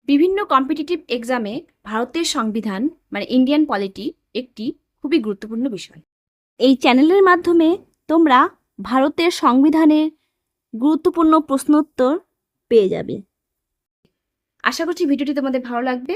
বিভিন্ন কম্পিটিটিভ এক্সামে ভারতের সংবিধান মানে ইন্ডিয়ান পলিটি একটি খুবই গুরুত্বপূর্ণ বিষয়। এই চ্যানেলের মাধ্যমে তোমরা ভারতের সংবিধানের গুরুত্বপূর্ণ প্রশ্নোত্তর পেয়ে যাবে। আশা করছি ভিডিওটি তোমাদের ভালো লাগবে।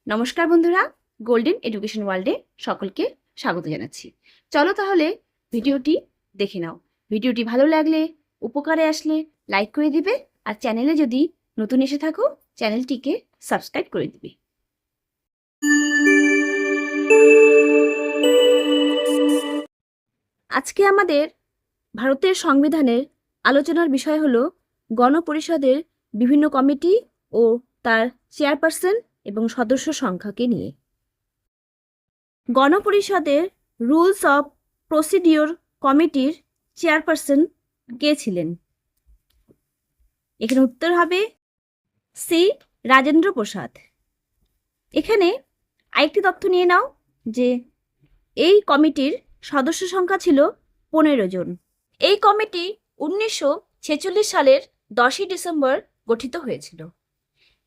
নমস্কার বন্ধুরা, গোল্ডেন এডুকেশন ওয়ার্ল্ডে সকলকে স্বাগত জানাচ্ছি। চলো তাহলে ভিডিওটি দেখে নাও। ভিডিওটি ভালো লাগলে, উপকারে আসলে লাইক করে দিবে, আর চ্যানেলে যদি নতুন এসে থাকো চ্যানেলটিকে সাবস্ক্রাইব করে দিবে। আজকে আমাদের ভারতের সংবিধানের আলোচনার বিষয় হলো গণপরিষদের বিভিন্ন কমিটি ও তার চেয়ারপারসন এবং সদস্য সংখ্যাকে নিয়ে। গণপরিষদের রুলস অফ প্রসিডিওর কমিটির চেয়ারপারসন কে ছিলেন? এখানে উত্তর হবে সি রাজেন্দ্র প্রসাদ। এখানে আরেকটি তথ্য নিয়ে নাও যে এই কমিটির সদস্য সংখ্যা ছিল 15 জন। এই কমিটি 1946 সালের 10ই ডিসেম্বর গঠিত হয়েছিল।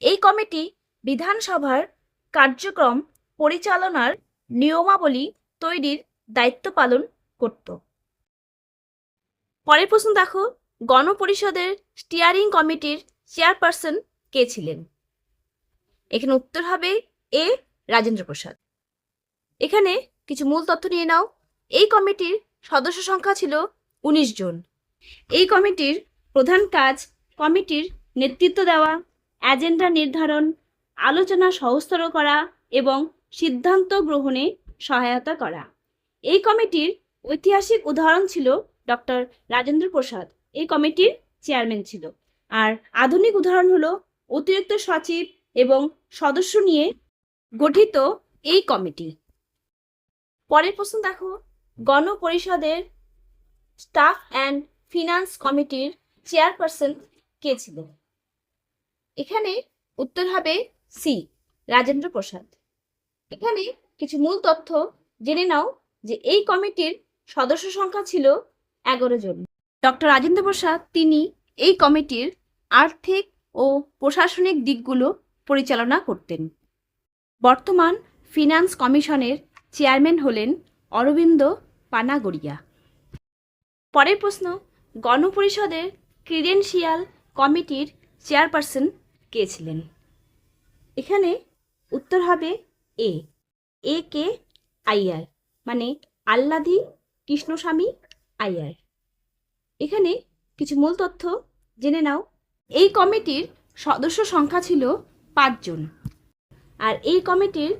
এই কমিটি বিধানসভার কার্যক্রম পরিচালনার নিয়মাবলী তৈরির দায়িত্ব পালন করত। পরের প্রশ্ন দেখো, গণপরিষদের স্টিয়ারিং কমিটির চেয়ারপারসন কে ছিলেন? এখানে উত্তর হবে এ রাজেন্দ্র প্রসাদ। এখানে কিছু মূল তথ্য নিয়ে নাও। এই কমিটির সদস্য সংখ্যা ছিল 19 জন। এই কমিটির প্রধান কাজ কমিটির নেতৃত্ব দেওয়া, এজেন্ডা নির্ধারণ, আলোচনা সহজতর করা এবং সিদ্ধান্ত গ্রহণে সহায়তা করা। এই কমিটির ঐতিহাসিক উদাহরণ ছিল ডক্টর রাজেন্দ্র প্রসাদ, এই কমিটির চেয়ারম্যান ছিল। আর আধুনিক উদাহরণ হলো অতিরিক্ত সচিব এবং সদস্য নিয়ে গঠিত এই কমিটি। পরের প্রশ্ন দেখো, গণপরিষদের স্টাফ অ্যান্ড ফিনান্স কমিটির চেয়ারপারসন কে ছিল? এখানে উত্তর হবে সি রাজেন্দ্র প্রসাদ। এখানে কিছু মূল তথ্য জেনে নাও যে এই কমিটির সদস্য সংখ্যা ছিল 11 জন। ডক্টর রাজেন্দ্র প্রসাদ তিনি এই কমিটির আর্থিক ও প্রশাসনিক দিকগুলো পরিচালনা করতেন। বর্তমান ফিনান্স কমিশনের চেয়ারম্যান হলেন অরবিন্দ পানাগড়িয়া। পরের প্রশ্ন, গণপরিষদের ক্রিডেন্সিয়াল কমিটির চেয়ারপারসন কে ছিলেন? এখানে উত্তর হবে এ কে আইয়ার, মানে আল্লাদি কৃষ্ণস্বামী আইয়ার। এখানে কিছু মূল তথ্য জেনে নাও। এই কমিটির সদস্য সংখ্যা ছিল 5 জন। আর এই কমিটির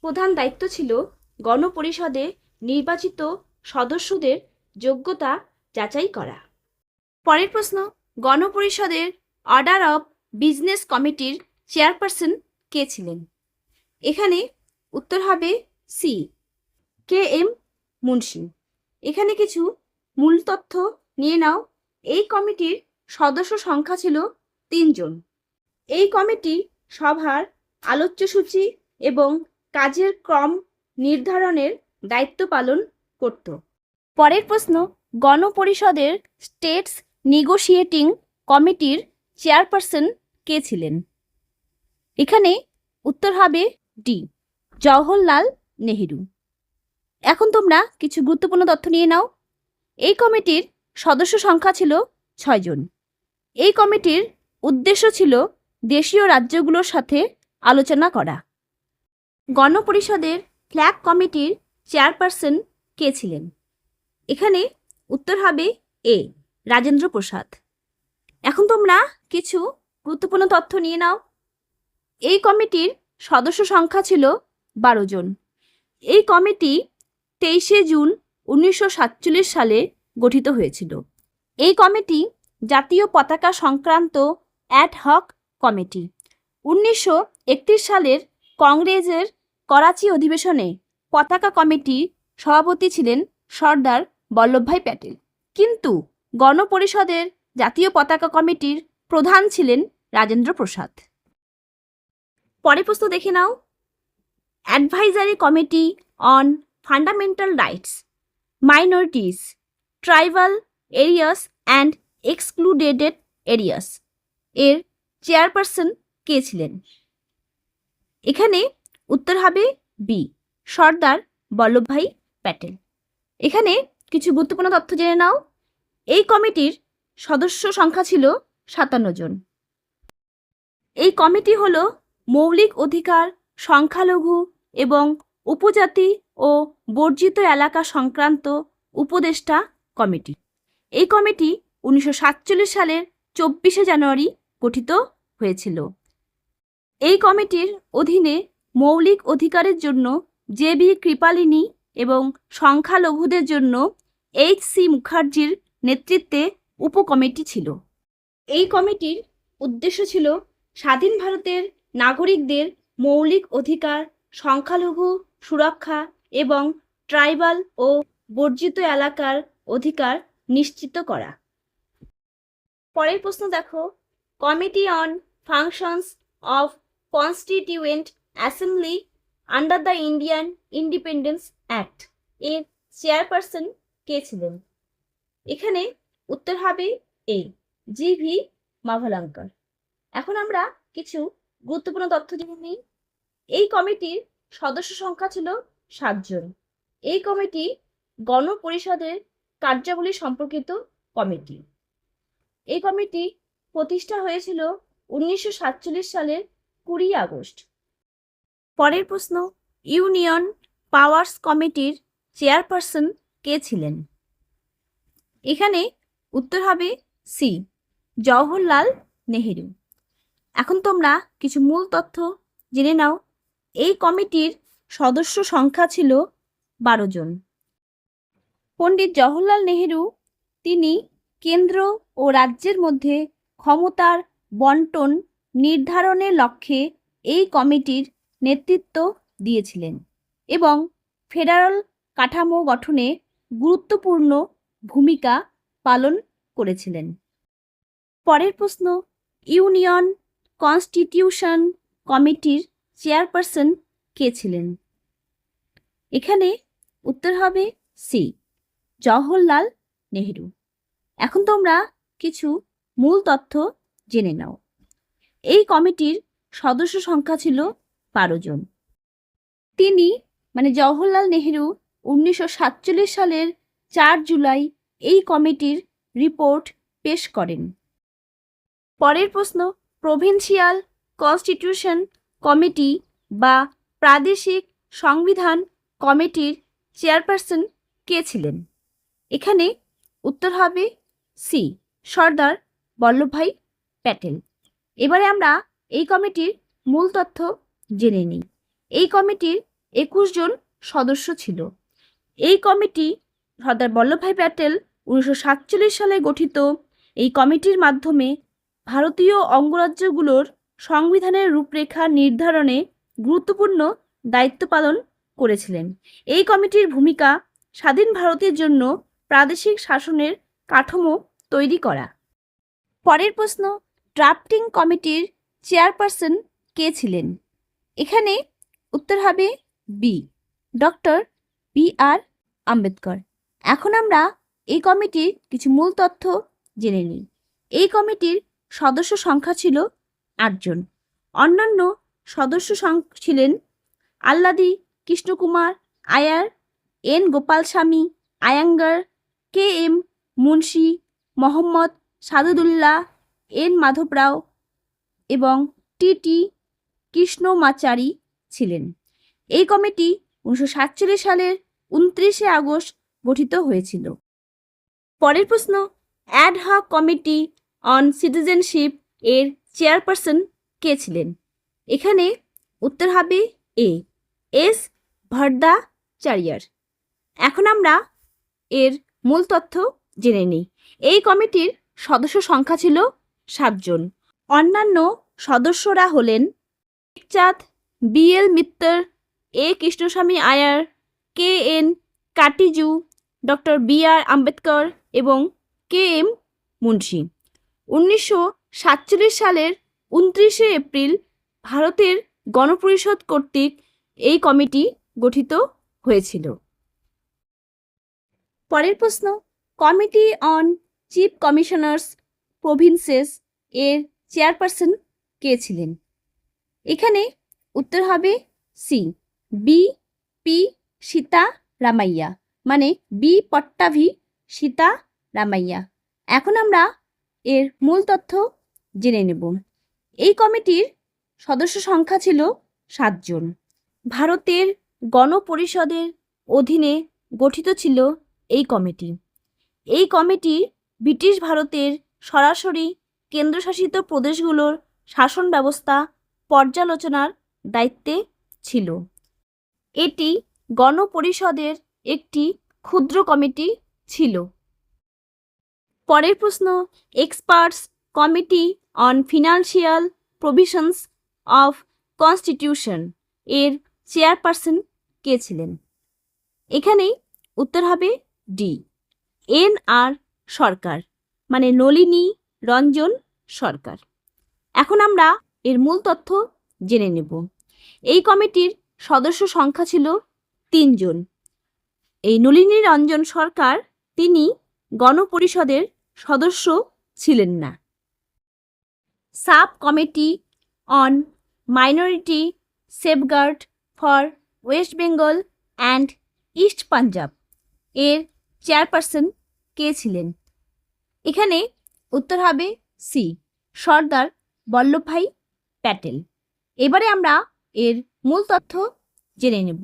প্রধান দায়িত্ব ছিল গণপরিষদে নির্বাচিত সদস্যদের যোগ্যতা যাচাই করা। পরের প্রশ্ন, গণপরিষদের অর্ডার অফ বিজনেস কমিটির চেয়ারপারসন কে ছিলেন? এখানে উত্তর হবে সি কে এম মুন্সি। এখানে কিছু মূল তথ্য নিয়ে নাও। এই কমিটির সদস্য সংখ্যা ছিল 3 জন। এই কমিটি সভার আলোচ্যসূচি এবং কাজের ক্রম নির্ধারণের দায়িত্ব পালন করত। পরের প্রশ্ন, গণপরিষদের স্টেটস নেগোশিয়েটিং কমিটির চেয়ারপারসন কে ছিলেন? এখানে উত্তর হবে ডি জওহরলাল নেহেরু। এখন তোমরা কিছু গুরুত্বপূর্ণ তথ্য নিয়ে নাও। এই কমিটির সদস্য সংখ্যা ছিল 6 জন। এই কমিটির উদ্দেশ্য ছিল দেশীয় রাজ্যগুলোর সাথে আলোচনা করা। গণপরিষদের ফ্ল্যাগ কমিটির চেয়ারপারসন কে ছিলেন? এখানে উত্তর হবে এ রাজেন্দ্র প্রসাদ। এখন তোমরা কিছু গুরুত্বপূর্ণ তথ্য নিয়ে নাও। এই কমিটির সদস্য সংখ্যা ছিল 12 জন। এই কমিটি 23শে জুন 1947 সালে গঠিত হয়েছিল। এই কমিটি জাতীয় পতাকা সংক্রান্ত অ্যাডহক কমিটি। 1931 সালের কংগ্রেসের করাচি অধিবেশনে পতাকা কমিটির সভাপতি ছিলেন সর্দার বল্লভভাই প্যাটেল, কিন্তু গণপরিষদের জাতীয় পতাকা কমিটির প্রধান ছিলেন রাজেন্দ্র প্রসাদ। পরের প্রশ্ন দেখে নাও। Advisory committee on fundamental rights, minorities, tribal areas and excluded areas এর চেয়ারপারসন কে ছিলেন? এখানে উত্তর হবে বি, সর্দার বল্লভভাই প্যাটেল। এখানে কিছু গুরুত্বপূর্ণ তথ্য জেনে নাও। এই কমিটির সদস্য সংখ্যা ছিল 57 জন। এই কমিটি হল মৌলিক অধিকার, সংখ্যালঘু এবং উপজাতি ও বর্জিত এলাকা সংক্রান্ত উপদেষ্টা কমিটি। এই কমিটি 1947 সালের 24শে জানুয়ারি গঠিত হয়েছিল। এই কমিটির অধীনে মৌলিক অধিকারের জন্য জে.বি. কৃপালিনী এবং সংখ্যালঘুদের জন্য এইচ.সি. মুখার্জির নেতৃত্বে উপকমিটি ছিল। এই কমিটির উদ্দেশ্য ছিল স্বাধীন ভারতের নাগরিকদের মৌলিক অধিকার, সংখ্যালঘু সুরক্ষা এবং ট্রাইবাল ও বর্জিত এলাকার অধিকার নিশ্চিত করা। পরের প্রশ্ন দেখো, committee on functions of constituent assembly under the Indian independence act এর চেয়ারপারসন কে ছিলেন? এখানে উত্তর হবে এ, জি.ভি. মাভালাঙ্কার। এখন আমরা কিছু গুরুত্বপূর্ণ তথ্য জেনে নিই। এই কমিটির সদস্য সংখ্যা ছিল 7 জন। এই কমিটি গণপরিষদের কার্যাবলী সম্পর্কিত কমিটি। এই কমিটি প্রতিষ্ঠা হয়েছিল 1947 সালের 20 আগস্ট। পরের প্রশ্ন, ইউনিয়ন পাওয়ার্স কমিটির চেয়ারপারসন কে ছিলেন? এখানে উত্তর হবে সি, জওহরলাল নেহেরু। এখন তোমরা কিছু মূল তথ্য জেনে নাও। এই কমিটির সদস্য সংখ্যা ছিল 12 জন। পণ্ডিত জওহরলাল নেহেরু তিনি কেন্দ্র ও রাজ্যের মধ্যে ক্ষমতার বন্টন নির্ধারণের লক্ষ্যে এই কমিটির নেতৃত্ব দিয়েছিলেন এবং ফেডারাল কাঠামো গঠনে গুরুত্বপূর্ণ ভূমিকা পালন করেছিলেন। পরের প্রশ্ন, ইউনিয়ন কনস্টিটিউশন কমিটির চেয়ারপারসন কে ছিলেন? এখানে উত্তর হবে সি, জওহরলাল নেহেরু। এখন তোমরা কিছু মূল তথ্য জেনে নাও। এই কমিটির সদস্য সংখ্যা ছিল 12 জন। তিনি মানে জওহরলাল নেহেরু 1947 সালের 4 জুলাই এই কমিটির রিপোর্ট পেশ করেন। পরের প্রশ্ন, প্রভিন্সিয়াল কনস্টিটিউশন কমিটি বা প্রাদেশিক সংবিধান কমিটির চেয়ারপারসন কে ছিলেন? এখানে উত্তর হবে সি, সর্দার বল্লভভাই প্যাটেল। এবারে আমরা এই কমিটির মূল তথ্য জেনে নিই। এই কমিটির 21 জন সদস্য ছিল। এই কমিটি সর্দার বল্লভভাই প্যাটেল 1947 সালে গঠিত এই কমিটির মাধ্যমে ভারতীয় অঙ্গরাজ্যগুলোর সংবিধানের রূপরেখা নির্ধারণে গুরুত্বপূর্ণ দায়িত্ব পালন করেছিলেন। এই কমিটির ভূমিকা স্বাধীন ভারতের জন্য প্রাদেশিক শাসনের কাঠামো তৈরি করা। পরের প্রশ্ন, ড্রাফটিং কমিটির চেয়ারপারসন কে ছিলেন? এখানে উত্তর হবে বি, ডক্টর বি.আর. আম্বেদকর। এখন আমরা এই কমিটির কিছু মূল তথ্য জেনে নিই। এই কমিটির সদস্য সংখ্যা ছিল 8 জন। অন্যান্য সদস্য ছিলেন Alladi Krishnakumar Ayyar, N Gopalaswami Ayyangar, K M. Munshi, Mohammad Saadullah, N Madhavrao এবং টি.টি. কৃষ্ণমাচারী ছিলেন। এই কমিটি 1947 সালের 29শে আগস্ট গঠিত হয়েছিল। পরের প্রশ্ন, অ্যাডহক কমিটি অন সিটিজেনশিপ এর চেয়ারপারসন কে ছিলেন? এখানে উত্তর হবে এ, এস ভট্টাচার্যার। এখন আমরা এর মূল তথ্য জেনে নিই। এই কমিটির সদস্য সংখ্যা ছিল 7 জন। অন্যান্য সদস্যরা হলেন Chand, B L. Mittar, A. Krishnaswami Ayyar, K N. Katju, doctor B R. Ambedkar এবং কে.এম. মুন্সি। 1947 সালের 29শে এপ্রিল ভারতের গণপরিষদ কর্তৃক এই কমিটি গঠিত হয়েছিল। পরের প্রশ্ন, committee on chief commissioners provinces এর চেয়ারপারসন কে ছিলেন? এখানে উত্তর হবে C, B P Sitaramayya, মানে বি পট্টাভি সীতা রামাইয়া। এখন আমরা এর মূল তথ্য জেনে নেব। এই কমিটির সদস্য সংখ্যা ছিল 7 জন। ভারতের গণপরিষদের অধীনে গঠিত ছিল এই কমিটি। এই কমিটি ব্রিটিশ ভারতের সরাসরি কেন্দ্রশাসিত প্রদেশগুলোর শাসন ব্যবস্থা পর্যালোচনার দায়িত্বে ছিল। এটি গণপরিষদের একটি ক্ষুদ্র কমিটি ছিল। পরের প্রশ্ন, experts committee on financial provisions of constitution এর চেয়ারপারসন কে ছিলেন? এখানেই উত্তর হবে ডি, NR সরকার, মানে নলিনী রঞ্জন সরকার। এখন আমরা এর মূল তথ্য জেনে নেব। এই কমিটির সদস্য সংখ্যা ছিল 3 জন। এই নলিনী রঞ্জন সরকার তিনি গণপরিষদের সদস্য ছিলেন না। Sub committee on minority safeguard for West Bengal and east Punjab এর চেয়ারপারসন কে ছিলেন? এখানে উত্তর হবে সি, সর্দার বল্লভভাই প্যাটেল। এবারে আমরা এর মূল তথ্য জেনে নেব।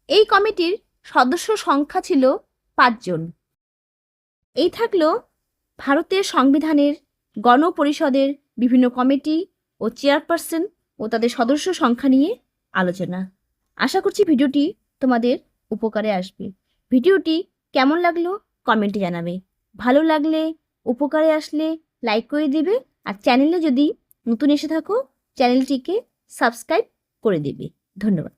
এই কমিটির সদস্য সংখ্যা ছিল 5 জন। এই থাকলো ভারতের সংবিধানের গণপরিষদের বিভিন্ন কমিটি ও চেয়ারপারসন ও তাদের সদস্য সংখ্যা নিয়ে আলোচনা। আশা করছি ভিডিওটি তোমাদের উপকারে আসবে। ভিডিওটি কেমন লাগলো কমেন্টে জানাবে। ভালো লাগলে, উপকারে আসলে লাইক করে দিবে, আর চ্যানেলে যদি নতুন এসে থাকো চ্যানেলটিকে সাবস্ক্রাইব করে দেবে। ধন্যবাদ।